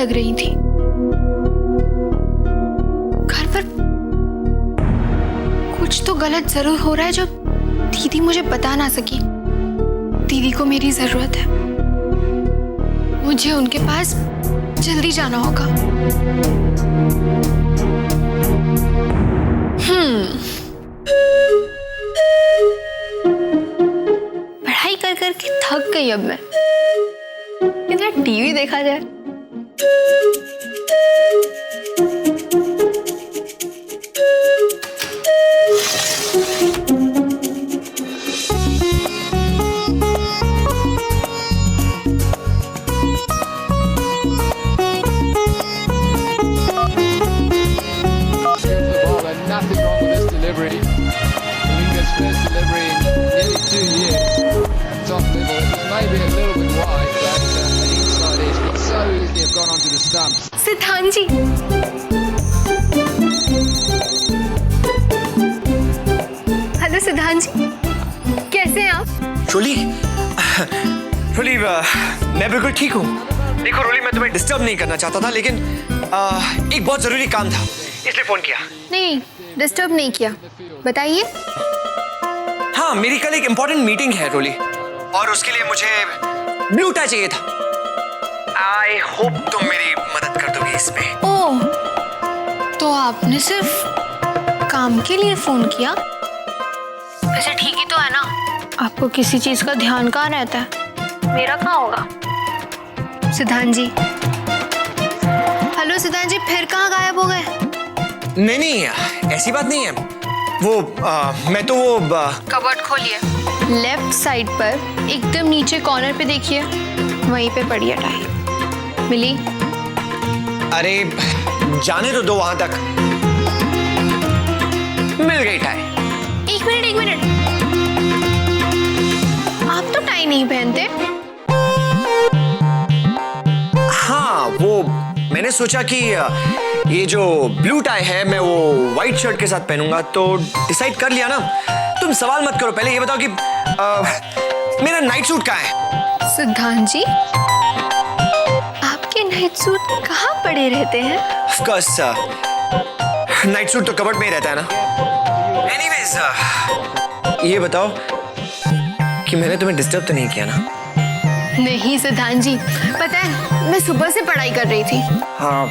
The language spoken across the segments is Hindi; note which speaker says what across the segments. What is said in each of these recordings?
Speaker 1: लग रही थी। घर पर कुछ तो गलत जरूर हो रहा है जो दीदी मुझे बता ना सकी। दीदी को मेरी जरूरत है। मुझे उनके पास जल्दी जाना होगा। पढ़ाई कर करके थक गई अब मैं। इधर टीवी देखा जाए।
Speaker 2: Nothing wrong with this delivery. Linga's first delivery in nearly 2 years. Top level. It was maybe a little bit wide, but the inside edge could so easily have gone onto the stumps.
Speaker 1: सिद्धांत जी, हेलो सिद्धांत जी, कैसे हैं आप?
Speaker 3: रोली, रोली, मैं बिल्कुल ठीक हूँ। देखो रोली, मैं तुम्हें डिस्टर्ब नहीं करना चाहता था, लेकिन एक बहुत जरूरी काम था, इसलिए फोन किया।
Speaker 1: नहीं, डिस्टर्ब नहीं किया, बताइए।
Speaker 3: हाँ, मेरी कल एक इम्पोर्टेंट मीटिंग है रोली, और उसके लिए मुझे ब्लू टाई चाहिए था। आई होप तुम मेरी मदद कर दोगी इसमें।
Speaker 1: ओह, तो आपने सिर्फ काम के लिए फोन किया? वैसे ठीक ही तो है ना, आपको किसी चीज का ध्यान कहाँ रहता है? मेरा कहाँ होगा? सिद्धांत जी, हेलो सिद्धांत जी, फिर कहाँ गायब हो गए?
Speaker 3: नहीं नहीं, ऐसी बात नहीं है। वो मैं तो वो
Speaker 1: कबर्ड खोलिए, लेफ्ट साइड पर एकदम नीचे कॉर्नर पे देखिए, वहीं पे पड़ी है टाई। मिली?
Speaker 3: अरे जाने तो दो वहां तक। मिल गई टाई।
Speaker 1: एक मिनट, आप तो टाई नहीं पहनते।
Speaker 3: हाँ, वो मैंने सोचा कि ये जो ब्लू टाई है मैं वो व्हाइट शर्ट के साथ पहनूंगा, तो डिसाइड कर लिया ना। तुम सवाल मत करो, पहले ये बताओ कि मेरा नाइट सूट कहाँ है?
Speaker 1: सिद्धांत जी, आपके नाइट सूट कहाँ पड़े रहते हैं?
Speaker 3: ऑफ कोर्स नाइट सूट तो कबर्ड में ही रहता है ना। एनीवेज, ये बताओ कि मैंने तुम्हें डिस्टर्ब तो नहीं किया ना?
Speaker 1: नहीं सिद्धांत जी, पता है मैं सुबह से पढ़ाई कर रही थी।
Speaker 3: हाँ,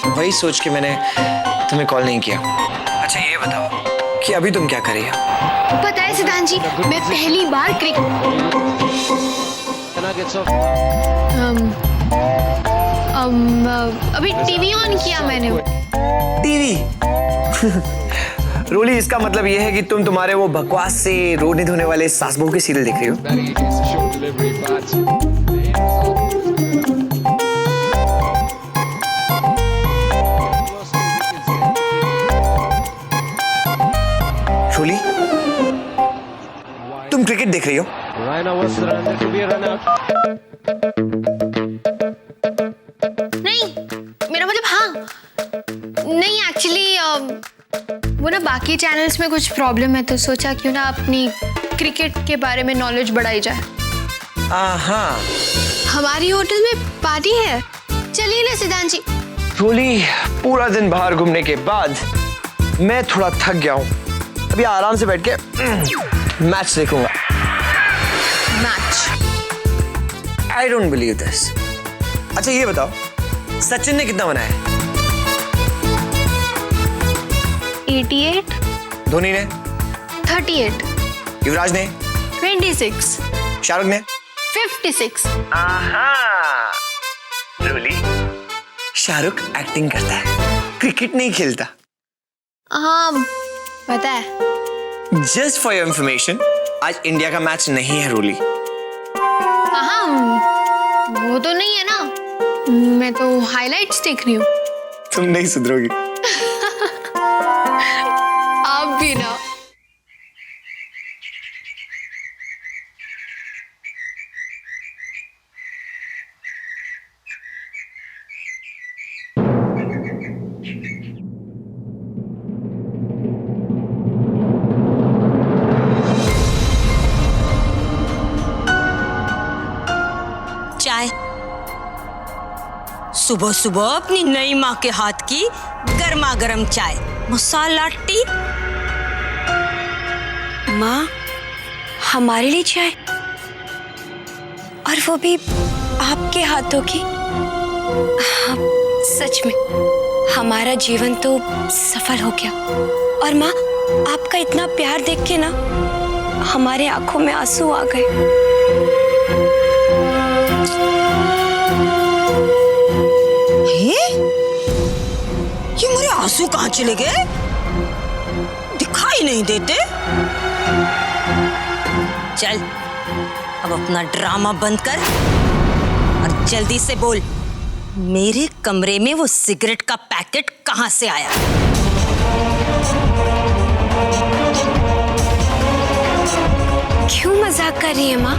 Speaker 3: वही सोच के मैंने तुम्हें कॉल नहीं किया। अच्छा ये बताओ कि अभी तुम क्या कर रही हो?
Speaker 1: पता है सिद्धांत जी, मैं पहली बार अभी टीवी ऑन किया मैंने।
Speaker 3: टीवी? रोली, इसका मतलब ये है कि तुम तुम्हारे वो बकवास से रोने धोने वाले सास बहू के सीरियल देख रही हो?
Speaker 2: It's a short delivery, but
Speaker 3: रोली, तुम क्रिकेट देख रही हो?
Speaker 2: Raina was surrounded to be a run out.
Speaker 1: नहीं, मेरा मतलब हाँ, नहीं एक्चुअली वो ना बाकी चैनल्स में कुछ प्रॉब्लम है, तो सोचा क्यों ना अपनी क्रिकेट के बारे में नॉलेज बढ़ाई जाए।
Speaker 3: हाँ,
Speaker 1: हमारी होटल में पार्टी है, चलिए ना सिद्धांत जी।
Speaker 3: रोली, पूरा दिन बाहर घूमने के बाद मैं थोड़ा थक गया हूँ। अभी आराम से बैठ के मैच देखूंगा।
Speaker 1: Match?
Speaker 3: I don't believe this. अच्छा ये बताओ, सचिन ने कितना बनाया है?
Speaker 1: 88,
Speaker 3: धोनी ने?
Speaker 1: 38,
Speaker 3: युवराज ने?
Speaker 1: 26,
Speaker 3: शाहरुख ने?
Speaker 1: 56।
Speaker 3: रोली, शाहरुख एक्टिंग करता है, क्रिकेट नहीं खेलता।
Speaker 1: हाँ पता है।
Speaker 3: जस्ट फॉर योर इंफॉर्मेशन, आज इंडिया का मैच नहीं है रोली।
Speaker 1: हाँ, वो तो नहीं है ना, मैं तो हाइलाइट्स देख रही हूँ।
Speaker 3: तुम नहीं सुधरोगी।
Speaker 1: आप भी ना।
Speaker 4: चाय। सुबह सुबह अपनी नई माँ के हाथ की गर्मा गर्म चाय, मसाला टी।
Speaker 5: माँ, हमारे लिए चाय, और वो भी आपके हाथों की। हाँ, सच में हमारा जीवन तो सफल हो गया। और माँ, आपका इतना प्यार देख के ना हमारे आंखों में आंसू आ गए।
Speaker 4: ये मेरे आंसू कहाँ चले गए? दिखाई नहीं देते। चल, अब अपना ड्रामा बंद कर और जल्दी से बोल, मेरे कमरे में वो सिगरेट का पैकेट कहाँ से आया?
Speaker 5: क्यों मजाक कर रही है माँ?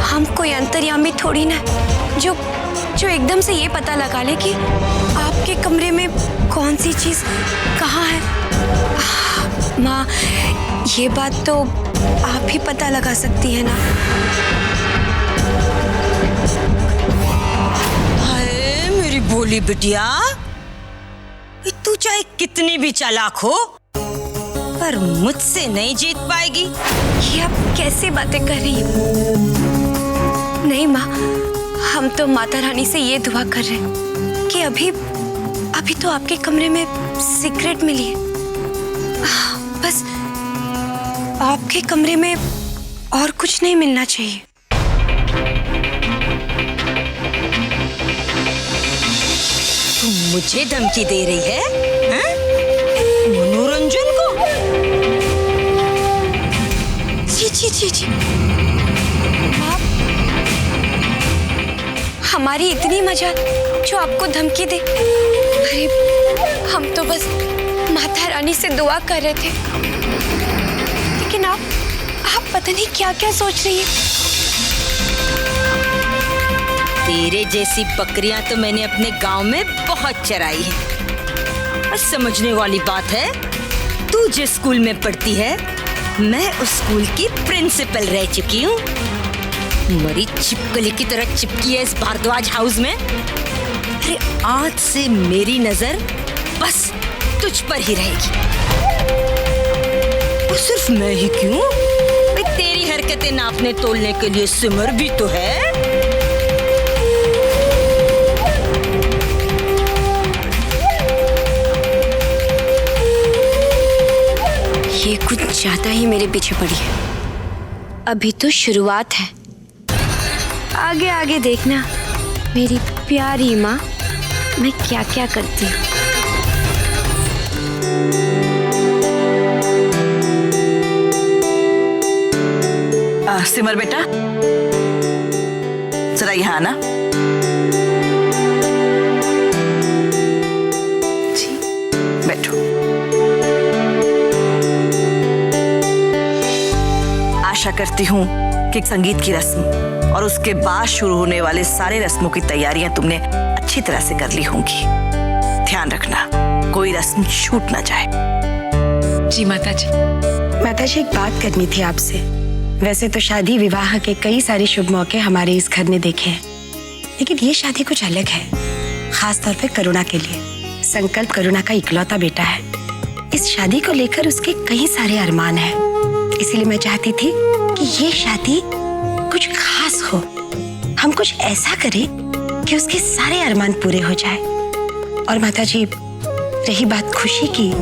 Speaker 5: हम कोई अंतर्यामी थोड़ी ना जो एकदम से ये पता लगा ले कि आपके कमरे में कौन सी चीज कहाँ है। माँ, ये बात तो आप ही पता लगा सकती है ना।
Speaker 4: हाय मेरी भोली बिटिया, तू चाहे कितनी भी चालाक हो, पर मुझसे नहीं जीत पाएगी।
Speaker 5: ये आप कैसे बातें कर रही हो? नहीं माँ, हम तो माता रानी से ये दुआ कर रहे हैं कि अभी तो आपके कमरे में सिगरेट मिली है। बस आपके कमरे में और कुछ नहीं मिलना चाहिए।
Speaker 4: तू मुझे धमकी दे रही है, हैं? मनोरंजन को?
Speaker 5: जी। आप हमारी इतनी मजाक जो आपको धमकी दे? अरे, हम तो बस माता रानी से दुआ कर रहे थे, लेकिन आप पता नहीं क्या क्या सोच रही है।
Speaker 4: तेरे जैसी बकरियां तो मैंने अपने गांव में बहुत चराई है। और समझने वाली बात है, तू जिस स्कूल में पढ़ती है, मैं उस स्कूल की प्रिंसिपल रह चुकी हूँ। मरी छिपकली की तरह चिपकी है इस भारद्वाज हाउस में। अरे आज से मेरी नजर बस तुझ पर ही रहेगी। और सिर्फ मैं ही क्यों, भाई तेरी हरकतें नापने तोलने के लिए सिमर भी तो है।
Speaker 5: ये कुछ ज्यादा ही मेरे पीछे पड़ी है। अभी तो शुरुआत है, आगे आगे देखना मेरी प्यारी माँ, मैं क्या क्या करती हूँ।
Speaker 6: सिमर बेटा, जरा यहाँ आना। जी, बैठो। आशा करती हूँ कि संगीत की रस्म और उसके बाद शुरू होने वाले सारे रस्मों की तैयारियां तुमने अच्छी तरह से कर ली होंगी। ध्यान रखना, कोई रस्म छूट ना जाए।
Speaker 7: जी माता जी।
Speaker 5: माता जी, एक बात करनी थी आपसे। वैसे तो शादी विवाह के कई सारे शुभ मौके हमारे इस घर ने देखे हैं, लेकिन ये शादी कुछ अलग है, खास तौर पे करुणा के लिए। संकल्प करुणा का इकलौता बेटा है। इस शादी को लेकर उसके कई सारे अरमान हैं, इसीलिए मैं चाहती थी कि ये शादी कुछ खास हो। हम कुछ ऐसा करें कि उसके सारे अरमान पूरे हो जाए। और माता जी, रही बात खुशी की,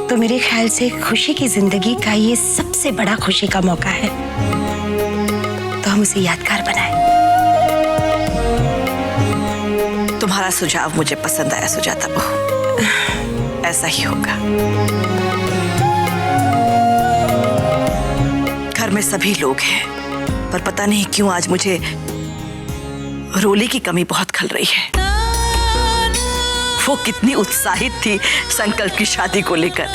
Speaker 5: तो मेरे ख्याल से खुशी की जिंदगी का ये सबसे बड़ा खुशी का मौका है, तो हम उसे यादगार बनाएं।
Speaker 6: तुम्हारा सुझाव मुझे पसंद आया सुजाता बहू, ऐसा ही होगा। घर में सभी लोग हैं, पर पता नहीं क्यों आज मुझे रोली की कमी बहुत खल रही है। वो कितनी उत्साहित थी संकल्प की शादी को लेकर,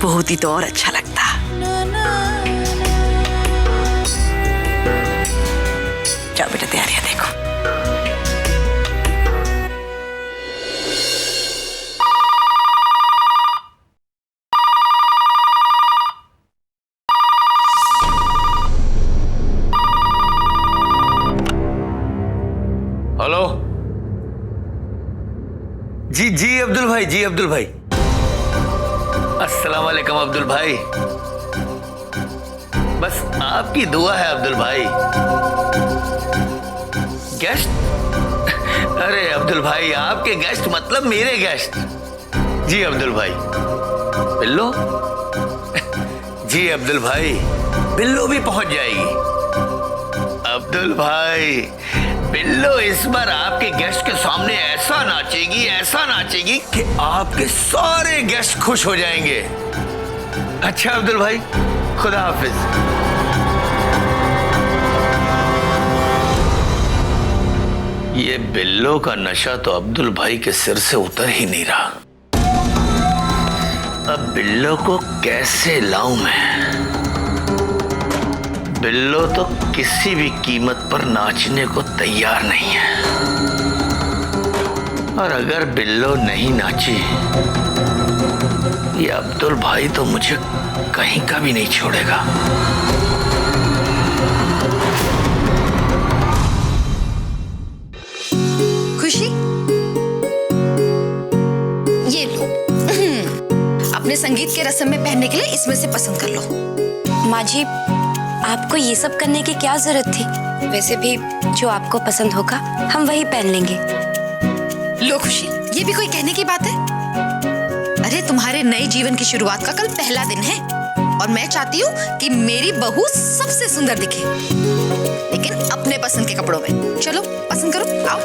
Speaker 6: वो होती तो और अच्छा लगता। जाओ बेटा, तैयारियां देखो।
Speaker 7: हेलो। जी अब्दुल भाई, जी अब्दुल भाई। अस्सलाम वालेकुम अब्दुल भाई। बस आपकी दुआ है अब्दुल भाई। गेस्ट? अरे अब्दुल भाई, आपके गेस्ट मतलब मेरे गेस्ट। जी अब्दुल भाई। बिल्लो? जी अब्दुल भाई, बिल्लो भी पहुंच जाएगी। अब्दुल भाई, बिल्लो इस बार आपके गेस्ट के सामने ऐसा नाचेगी कि आपके सारे गेस्ट खुश हो जाएंगे। अच्छा अब्दुल भाई, खुदा हाफिज। ये बिल्लो का नशा तो अब्दुल भाई के सिर से उतर ही नहीं रहा। अब बिल्लो को कैसे लाऊं मैं? बिल्लो तो किसी भी कीमत पर नाचने को तैयार नहीं है, और अगर बिल्लो नहीं नाची, ये अब्दुल भाई तो मुझे कहीं का भी नहीं छोड़ेगा।
Speaker 8: खुशी, ये लो। अपने संगीत के रस्म में पहनने के लिए इसमें से पसंद कर लो।
Speaker 5: माँ जी, आपको ये सब करने की क्या जरूरत थी? वैसे भी जो आपको पसंद होगा हम वही पहन लेंगे।
Speaker 8: लो खुशी, ये भी कोई कहने की बात है? अरे तुम्हारे नए जीवन की शुरुआत का कल पहला दिन है, और मैं चाहती हूँ कि मेरी बहू सबसे सुंदर दिखे, लेकिन अपने पसंद के कपड़ों में। चलो पसंद करो, आओ।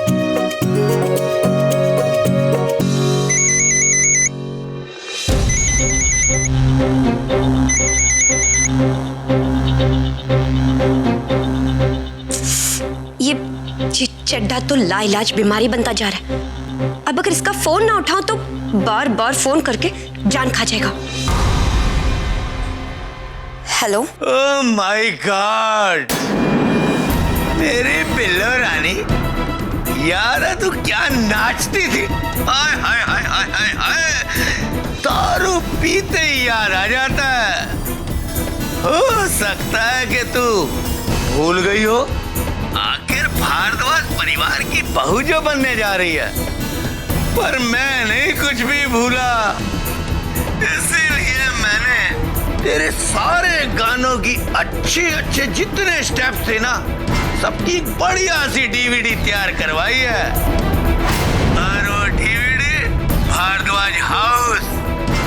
Speaker 5: ये चड्ढा तो लाइलाज बीमारी बनता जा रहा है। अब अगर इसका फोन ना उठाऊं तो बार बार फोन करके जान खा जाएगा। हेलो।
Speaker 7: ओह माय गॉड, मेरी बिल्लो रानी, यार तू क्या नाचती थी। हाय हाय हाय हाय हाय हाय, दारू पीते ही याद आ जाता है। हो सकता है कि तू भूल गई हो, आखिर भारद्वाज परिवार की बहू जो बनने जा रही है। पर मैं नहीं कुछ भी भूला, इसीलिए मैंने तेरे सारे गानों की अच्छे जितने स्टेप्स थे ना, सबकी बढ़िया सी डीवीडी तैयार करवाई है। और वो डीवीडी भारद्वाज हाउस,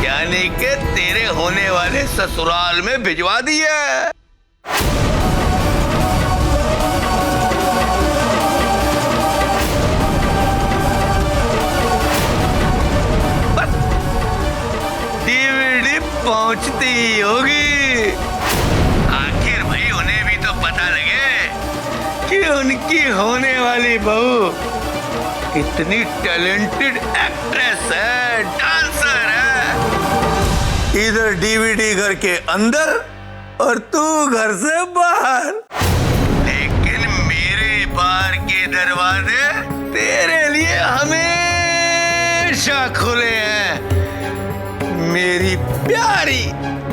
Speaker 7: यानी कि तेरे होने वाले ससुराल में भिजवा दी है। डीवीडी पहुंचती ही होगी। आखिर भाई उन्हें भी तो पता लगे कि उनकी होने वाली बहू कितनी टैलेंटेड एक्ट्रेस है, डांसर है। इधर डीवीडी घर के अंदर और तू घर से बाहर, लेकिन मेरे बाहर के दरवाजे तेरे लिए हमेशा खुले हैं, मेरी प्यारी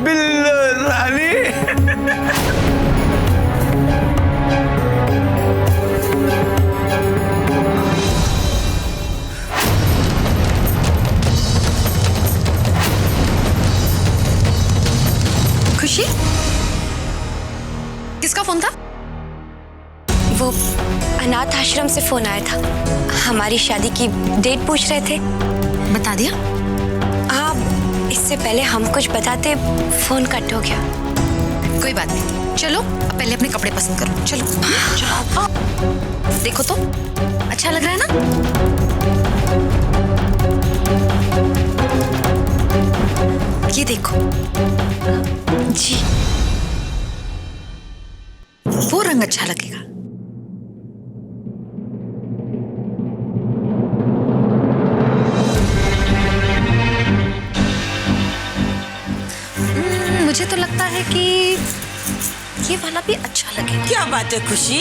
Speaker 7: बिल्लो रानी।
Speaker 8: खुशी, किसका फोन था?
Speaker 5: वो अनाथ आश्रम से फोन आया था, हमारी शादी की डेट पूछ रहे थे।
Speaker 8: बता दिया?
Speaker 5: हाँ, इससे पहले हम कुछ बताते फोन कट हो गया।
Speaker 8: कोई बात नहीं, चलो अब पहले अपने कपड़े पसंद करो। चलो चलो, देखो तो अच्छा लग रहा है ना? ये देखो
Speaker 5: जी,
Speaker 8: वो रंग अच्छा लगेगा। मुझे तो लगता है कि ये वाला भी अच्छा लगेगा।
Speaker 4: क्या बात है खुशी,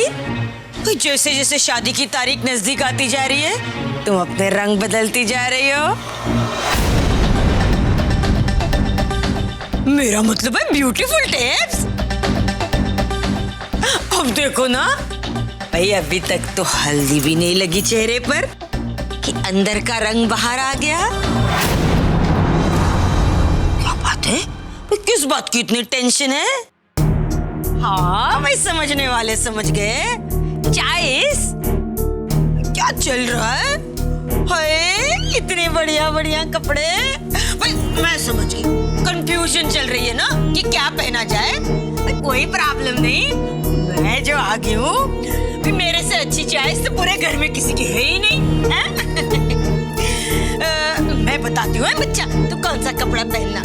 Speaker 4: जैसे जैसे शादी की तारीख नजदीक आती जा रही है, तुम अपने रंग बदलती जा रही हो। मेरा मतलब है ब्यूटीफुल टिप्स। अब देखो ना, भाई अभी तक तो हल्दी भी नहीं लगी चेहरे पर कि अंदर का रंग बाहर आ गया। क्या बात है भाई, किस बात की इतनी टेंशन है? हाँ भाई, समझने वाले समझ गए। चाइस क्या चल रहा है? हाय इतने बढ़िया बढ़िया कपड़े। भाई मैं समझ गई, कंफ्यूजन चल रही है ना कि क्या पहना जाए। भाई कोई प्रॉब्लम नहीं, मैं जो आ गई हूँ मेरे से अच्छी चॉइस तो पूरे घर में किसी की है ही नहीं है? मैं बताती हूँ बच्चा, तू कौन सा कपड़ा पहनना।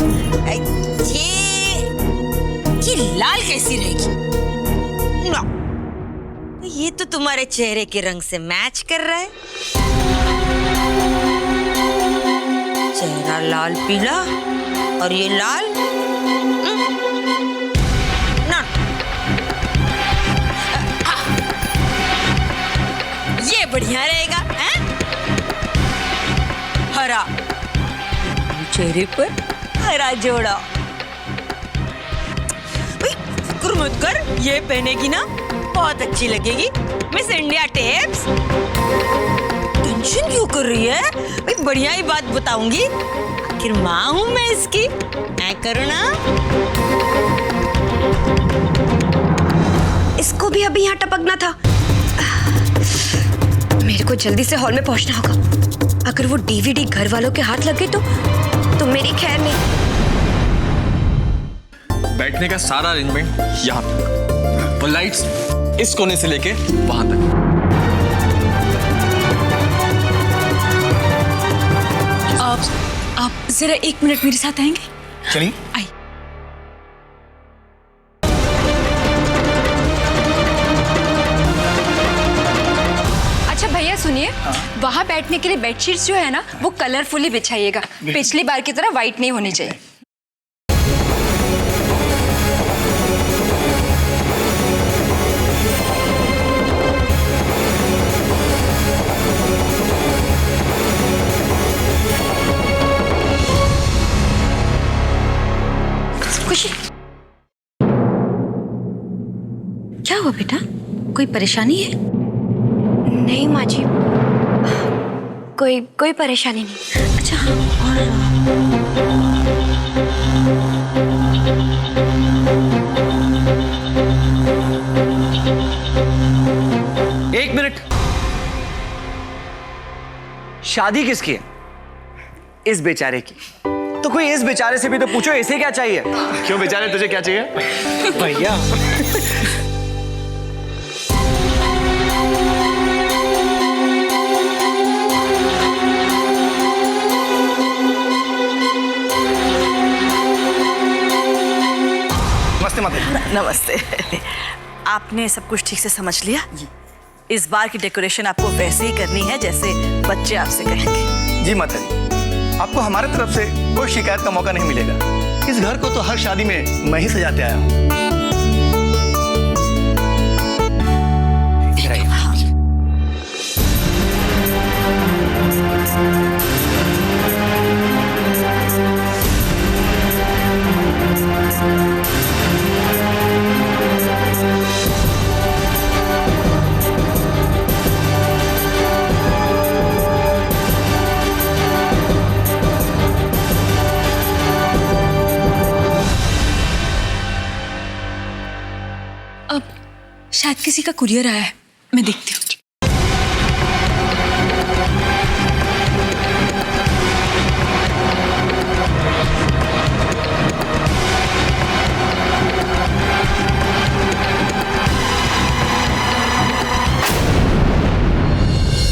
Speaker 4: ये लाल कैसी रहेगी ना? ये तो तुम्हारे चेहरे के रंग से मैच कर रहा है। चेहरा लाल पीला और ये लाल ना। ये बढ़िया रहेगा हैं? हरा, चेहरे पर हरा जोड़ा। फिक्र मत कर, ये पहनेगी ना बहुत अच्छी लगेगी। मिस इंडिया टेप्स, टेंशन क्यों कर रही है भाई? बढ़िया ही बात बताऊंगी, आखिर माँ हूं मैं इसकी। ऐ करो ना।
Speaker 5: इसको भी अभी यहाँ टपकना था। मेरे को जल्दी से हॉल में पहुंचना होगा। अगर वो डीवीडी घर वालों के हाथ लग गई तो मेरी खैर नहीं।
Speaker 9: बैठने का सारा अरेंजमेंट यहाँ तक, वो लाइट्स इस कोने से लेके वहां तक।
Speaker 10: आप जरा 1 मिनट मेरे साथ आएंगे?
Speaker 9: चलिए।
Speaker 10: आई। अच्छा भैया सुनिए, वहाँ बैठने के लिए बेडशीट्स जो है ना वो कलरफुली बिछाइएगा। पिछली बार की तरह व्हाइट नहीं होनी चाहिए।
Speaker 5: खुशी, क्या हुआ बेटा? कोई परेशानी है? नहीं माँ जी, कोई परेशानी नहीं। अच्छा हाँ,
Speaker 3: एक मिनट, शादी किसकी है? इस बेचारे की। तो कोई इस बेचारे से भी तो पूछो इसे क्या चाहिए। क्यों बेचारे, तुझे क्या चाहिए? भैया
Speaker 6: नमस्ते माता। नमस्ते। आपने सब कुछ ठीक से समझ लिया? इस बार की डेकोरेशन आपको वैसे ही करनी है जैसे बच्चे आपसे कहेंगे।
Speaker 11: जी माता जी, आपको हमारे तरफ से कोई शिकायत का मौका नहीं मिलेगा। इस घर को तो हर शादी में मैं ही सजाते आया हूँ।
Speaker 10: शायद किसी का कुरियर आया है, मैं देखती हूँ।